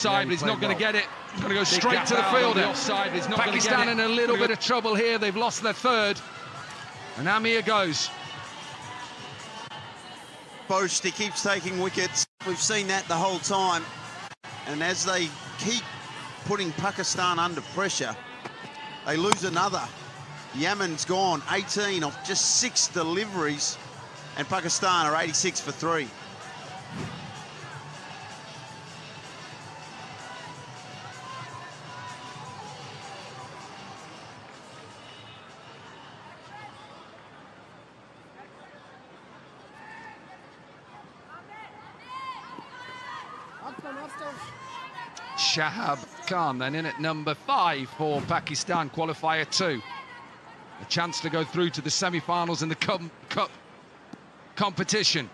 Offside, but he's not going to get it. He's going to go straight to the fielder. Offside, he's not Pakistan in a little bit of trouble here. They've lost their third. And Amir goes. Boast, he keeps taking wickets. We've seen that the whole time. And as they keep putting Pakistan under pressure, they lose another. Yemen's gone 18 off just 6 deliveries, and Pakistan are 86 for 3. Shahab Khan then in at number 5 for Pakistan, qualifier 2. A chance to go through to the semi-finals in the Cup competition.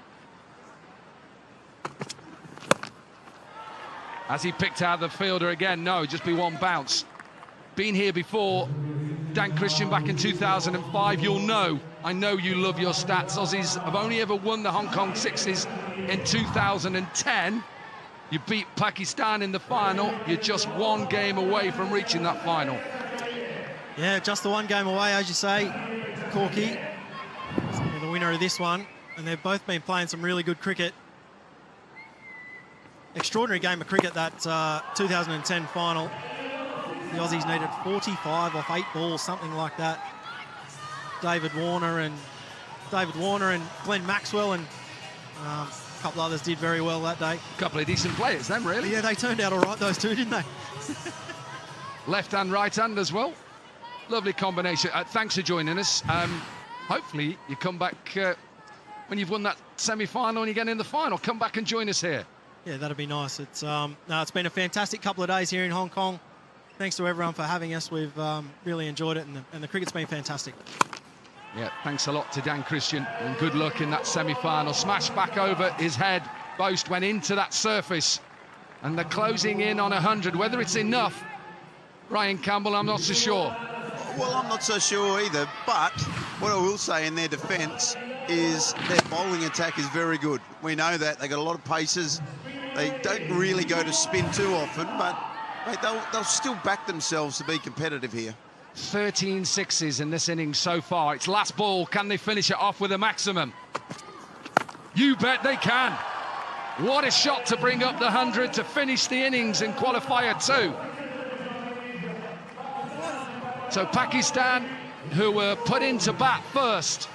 Has he picked out the fielder again? No, just be one bounce. Been here before, Dan Christian, back in 2005. You'll know, I know you love your stats. Aussies have only ever won the Hong Kong Sixes in 2010. You beat Pakistan in the final. You're just one game away from reaching that final. Yeah, just the one game away, as you say, Corky. The winner of this one. And they've both been playing some really good cricket. Extraordinary game of cricket, that 2010 final. The Aussies needed 45 off 8 balls, something like that. David Warner and Glenn Maxwell and a couple others did very well that day. A couple of decent players then, really. Yeah, they turned out all right, those two, didn't they? Left hand, right hand as well. Lovely combination. Thanks for joining us. Hopefully you come back when you've won that semi-final and you get in the final. Come back and join us here. Yeah, that'd be nice. It's been a fantastic couple of days here in Hong Kong. Thanks to everyone for having us. We've really enjoyed it, and the cricket's been fantastic. Yeah, thanks a lot to Dan Christian, and good luck in that semi-final. Smash back over his head. Boast went into that surface, and they're closing in on 100. Whether it's enough, Ryan Campbell, I'm not so sure. Well, I'm not so sure either, but what I will say in their defence is their bowling attack is very good. We know that. They've got a lot of paces. They don't really go to spin too often, but mate, they'll still back themselves to be competitive here. 13 sixes in this innings so far. It's last ball. Can they finish it off with a maximum? You bet they can. What a shot to bring up the 100 to finish the innings in qualifier 2. So Pakistan, who were put into bat first.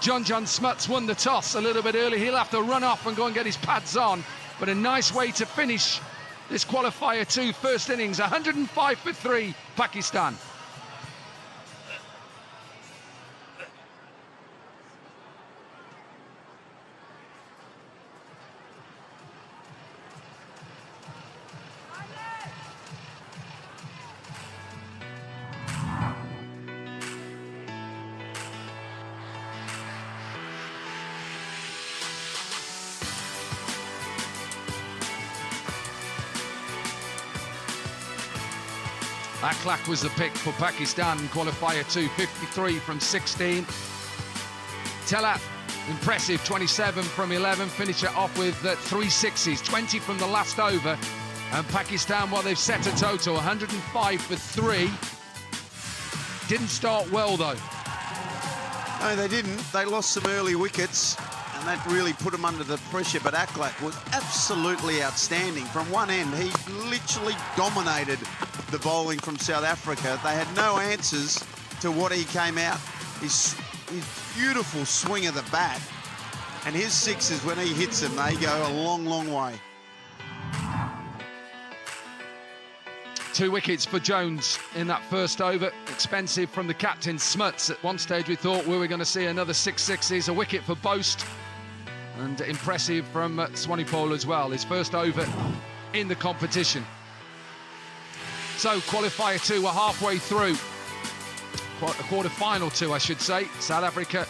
John Smuts won the toss a little bit early. He'll have to run off and go and get his pads on. But a nice way to finish this qualifier 2 first innings. 105 for 3, Pakistan. Akhlaq was the pick for Pakistan in qualifier 2, 53 from 16. Telat, impressive, 27 from 11, finish it off with 3 sixes, 20 from the last over. And Pakistan, well, they've set a total, 105 for 3. Didn't start well, though. No, they didn't. They lost some early wickets, and that really put them under the pressure. But Akhlaq was absolutely outstanding. From one end, he literally dominated the bowling from South Africa. They had no answers to what he came out. His beautiful swing of the bat, and his sixes, when he hits them, they go a long, long way. 2 wickets for Jones in that first over. Expensive from the captain, Smuts. At one stage we thought we were going to see another 6 sixes. A wicket for Boast, and impressive from Swanepoel as well. His first over in the competition. So qualifier 2, we're halfway through. A quarter-final 2, I should say. South Africa,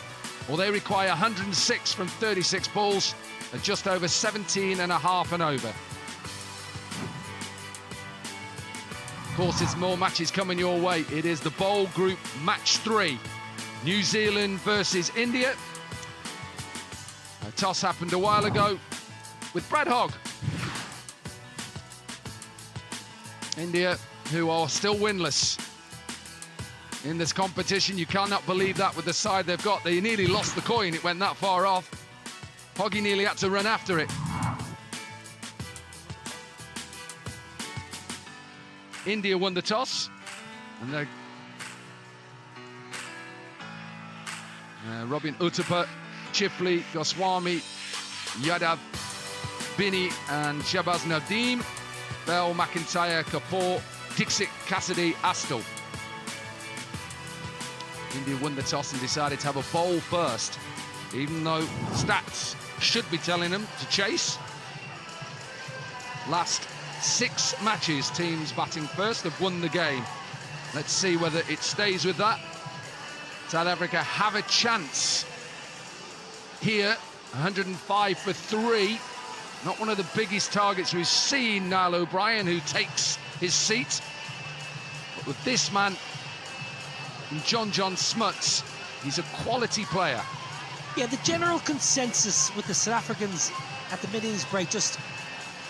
well, they require 106 from 36 balls, and just over 17 and a half and over. Of course, there's more matches coming your way. It is the bowl group match 3. New Zealand versus India. A toss happened a while ago with Brad Hogg. India, who are still winless in this competition. You cannot believe that with the side they've got. They nearly lost the coin. It went that far off. Hoggy nearly had to run after it. India won the toss. And Robin Uttapa, Chifley, Goswami, Yadav, Binny and Shabaz Nadeem, Bell, McIntyre, Kapoor, Dixit, Cassidy, Astle. India won the toss and decided to have a bowl first, even though stats should be telling them to chase. Last 6 matches, teams batting first have won the game. Let's see whether it stays with that. South Africa have a chance here. 105 for 3. Not one of the biggest targets we've seen, Niall O'Brien, who takes his seat. But with this man, John Smuts, he's a quality player. Yeah, the general consensus with the South Africans at the mid-innings break, just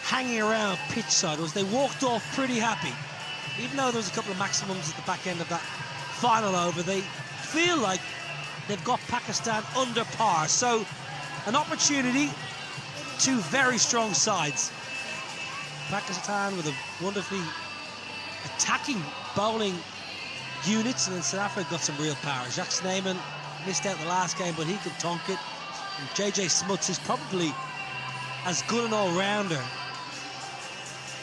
hanging around pitch side, was they walked off pretty happy. Even though there was a couple of maximums at the back end of that final over, they feel like they've got Pakistan under par. So an opportunity, 2 very strong sides. Pakistan with a wonderfully attacking bowling units, and then South Africa got some real power. Jacques Snyman missed out the last game, but he can tonk it. And JJ Smuts is probably as good an all-rounder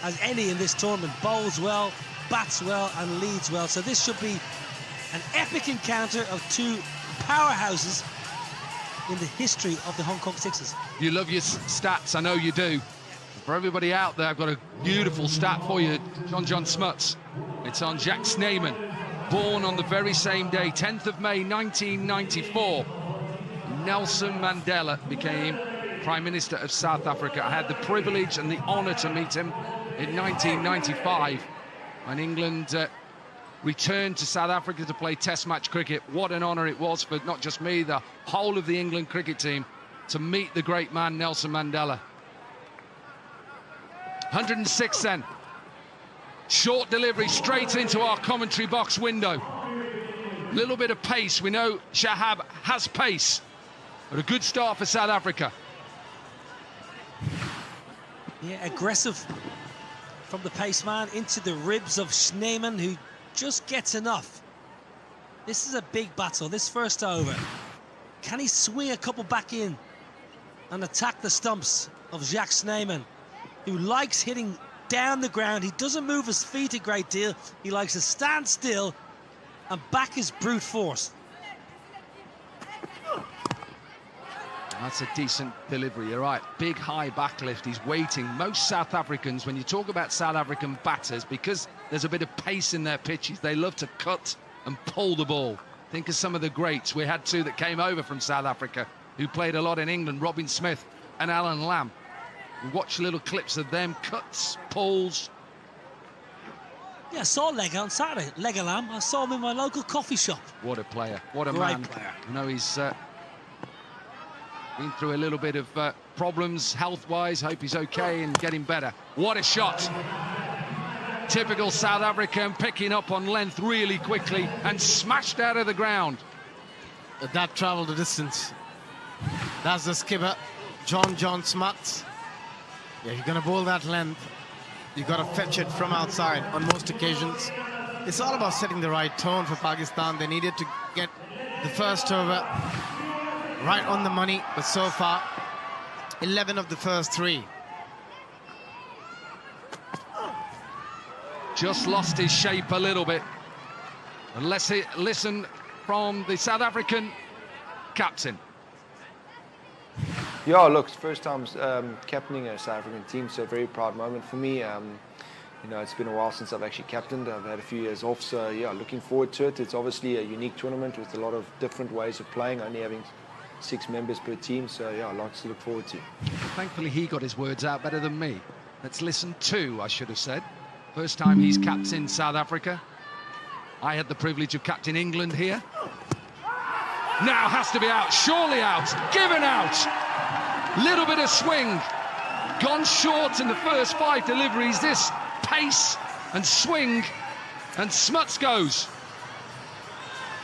as any in this tournament. Bowls well, bats well, and leads well. So this should be an epic encounter of 2 powerhouses in the history of the Hong Kong Sixers. You love your stats, I know you do. For everybody out there, I've got a beautiful stat for you, John Smuts. It's on Jacques Snyman, born on the very same day, 10th of May 1994. Nelson Mandela became Prime Minister of South Africa. I had the privilege and the honour to meet him in 1995 when England returned to South Africa to play Test match cricket. What an honour it was for not just me, the whole of the England cricket team, to meet the great man Nelson Mandela. 106 then. Short delivery straight into our commentary box window. Little bit of pace. We know Shahab has pace, but a good start for South Africa. Yeah, aggressive from the pace man into the ribs of Snyman, who just gets enough. This is a big battle, this first over. Can he swing a couple back in and attack the stumps of Jacques Snyman, who likes hitting down the ground? He doesn't move his feet a great deal. He likes to stand still and back his brute force. That's a decent delivery, you're right. Big high backlift, he's waiting. Most South Africans, when you talk about South African batters, because there's a bit of pace in their pitches, they love to cut and pull the ball. Think of some of the greats. We had 2 that came over from South Africa who played a lot in England, Robin Smith and Alan Lamb. We watched little clips of them, cuts, pulls. Yeah, I saw Lega on Saturday, Lega Lamb. I saw him in my local coffee shop. What a player, what a Great man. player. I know he's been through a little bit of problems health-wise. Hope he's okay and getting better. What a shot. Typical South African, picking up on length really quickly and smashed out of the ground. That travelled a distance. That's the skipper, John Smuts. Yeah, you're going to bowl that length. You've got to fetch it from outside on most occasions. It's all about setting the right tone for Pakistan. They needed to get the first over right on the money, but so far, 11 of the first 3. Just lost his shape a little bit. And let's listen from the South African captain. Yeah, look, first time captaining a South African team, so a very proud moment for me. You know, it's been a while since I've actually captained. I've had a few years off, so yeah, looking forward to it. It's obviously a unique tournament with a lot of different ways of playing, only having 6 members per team, so yeah, lots to look forward to. Thankfully, he got his words out better than me. Let's listen to, I should have said. First time he's captained South Africa. I had the privilege of captaining England here. Now has to be out, surely out, given out. Little bit of swing. Gone short in the first 5 deliveries. This pace and swing, and Smuts goes.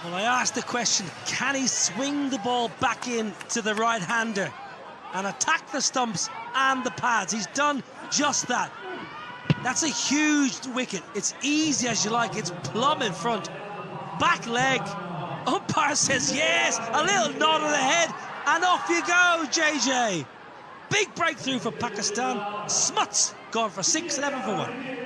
Well, I asked the question, can he swing the ball back in to the right-hander and attack the stumps and the pads? He's done just that. That's a huge wicket. It's easy as you like. It's plumb in front. Back leg. Umpire says yes. A little nod of the head. And off you go, JJ. Big breakthrough for Pakistan. Smuts gone for 6, 11 for 1.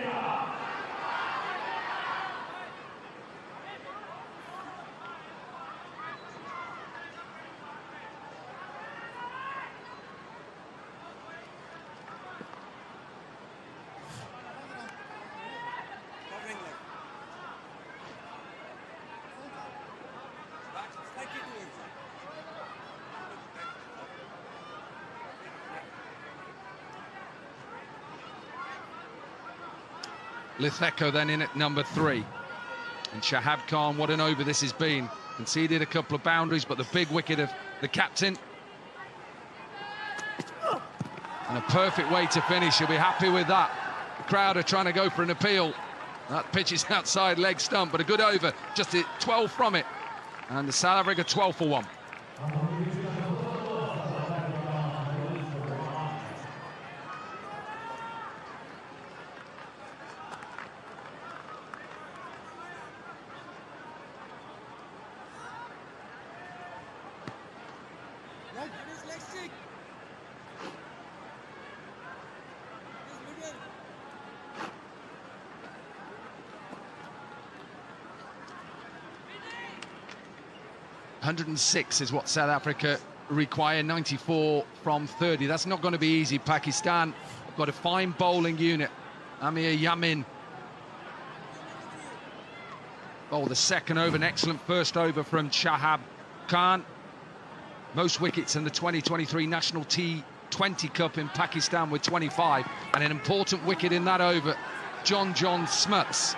Litheko then in at number 3. And Shahab Khan, what an over this has been. Conceded a couple of boundaries, but the big wicket of the captain. And a perfect way to finish. He'll be happy with that. The crowd are trying to go for an appeal. That pitch is outside leg stump, but a good over. Just 12 from it. And the South Africa 12 for 1. .106 is what South Africa require, 94 from 30. That's not going to be easy. Pakistan have got a fine bowling unit. Amir Yamin bowled the second over, an excellent first over from Shahab Khan. Most wickets in the 2023 National T20 Cup in Pakistan with 25. And an important wicket in that over, John Smuts.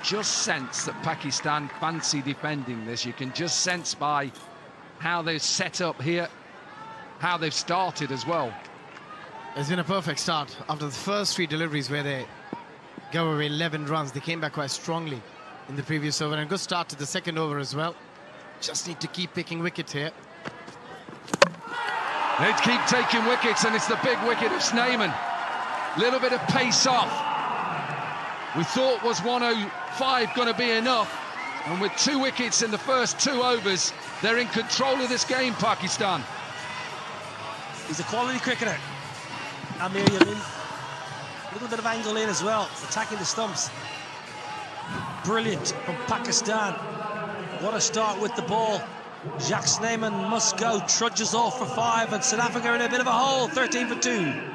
Just sense that Pakistan fancy defending this. You can just sense by how they've set up here, how they've started as well. It's been a perfect start. After the first 3 deliveries where they gave away 11 runs, they came back quite strongly in the previous over. And a good start to the second over as well. Just need to keep picking wickets here. They keep taking wickets, and it's the big wicket of Snyman. Little bit of pace off. We thought was 105 going to be enough, and with 2 wickets in the first 2 overs, they're in control of this game, Pakistan. He's a quality cricketer, Amir Yamin. A little bit of angle in as well, attacking the stumps. Brilliant from Pakistan. What a start with the ball. Jacques Snyman must go, trudges off for 5, and South Africa in a bit of a hole, 13 for 2.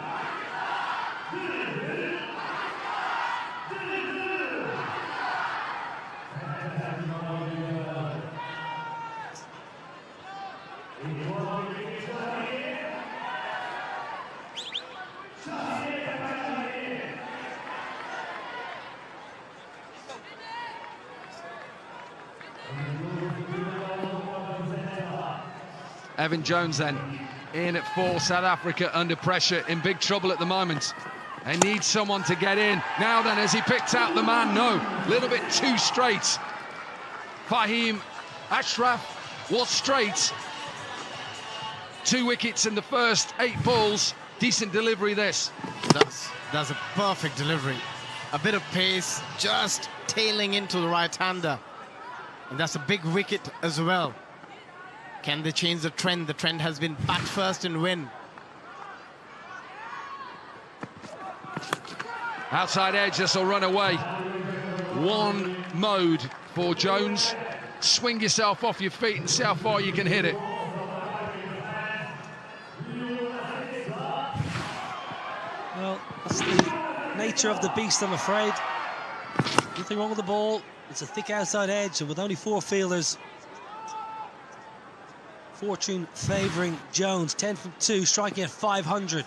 Evan Jones then in at 4. South Africa under pressure, in big trouble at the moment. They need someone to get in. Now then, has he picked out the man? No, a little bit too straight. Fahim Ashraf was straight. 2 wickets in the first 8 balls. Decent delivery this. That's a perfect delivery. A bit of pace, just tailing into the right-hander. And that's a big wicket as well. Can they change the trend? The trend has been bat first and win. Outside edge, this will run away. One mode for Jones. Swing yourself off your feet and see how far you can hit it. Well, that's the nature of the beast, I'm afraid. Nothing wrong with the ball. It's a thick outside edge, and with only 4 fielders, fortune favouring Jones. 10 from 2, striking at 500.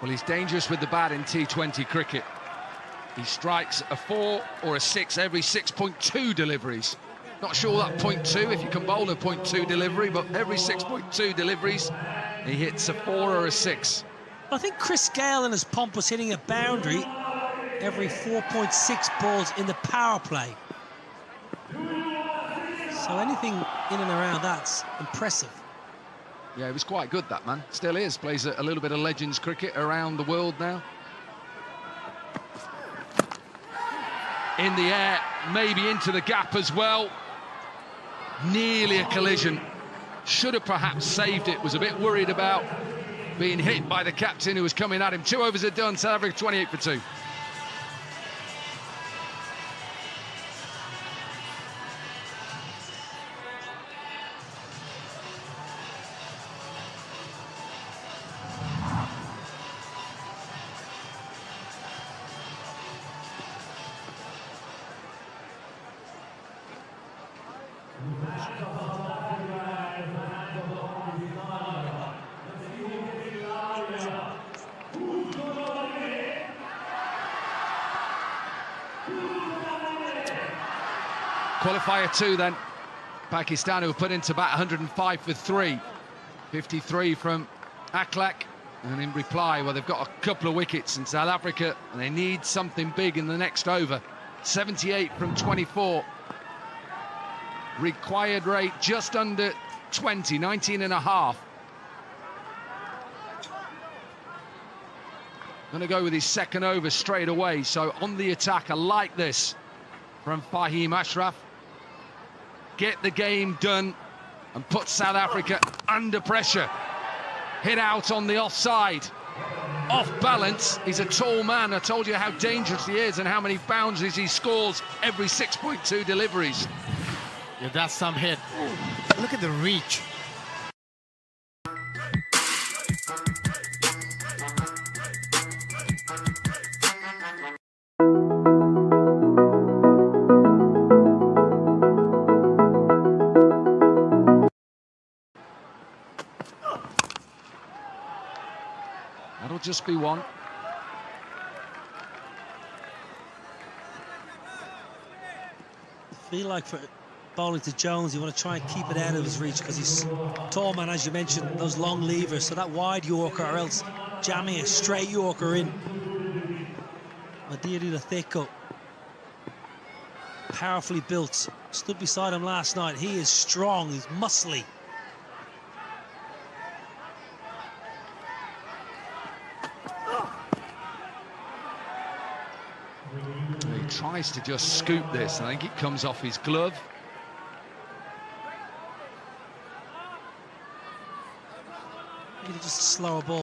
Well, he's dangerous with the bat in T20 cricket. He strikes a 4 or a 6 every 6.2 deliveries. Not sure that 0.2, if you can bowl a 0.2 delivery, but every 6.2 deliveries, he hits a 4 or a 6. I think Chris Gale in his pomp was hitting a boundary every 4.6 balls in the power play. So anything in and around that's impressive. Yeah, he was quite good, that man. Still is. Plays a little bit of Legends cricket around the world now. In the air, maybe into the gap as well. Nearly a collision. Should have perhaps saved it. Was a bit worried about being hit by the captain who was coming at him. 2 overs are done. South Africa 28 for 2. Qualifier 2 then. Pakistan, who were put into bat 105 for 3. 53 from Akhlaq. And in reply, well, they've got a couple of wickets in South Africa, and they need something big in the next over. 78 from 24. Required rate just under 20, 19 and a half. Going to go with his second over straight away. So on the attack, I like this from Fahim Ashraf. Get the game done and put South Africa under pressure. Hit out on the offside. Off balance. He's a tall man. I told you how dangerous he is and how many boundaries he scores every 6.2 deliveries. Yeah, that's some hit. Look at the reach. That'll just be one. I feel like for bowling to Jones, you want to try and keep it out of his reach because he's tall man, as you mentioned, those long levers. So that wide Yorker or else jamming a straight Yorker in. Ideally the thick up. Powerfully built. Stood beside him last night. He is strong, he's muscly. He tries to just scoop this. I think it comes off his glove. Just a slower ball.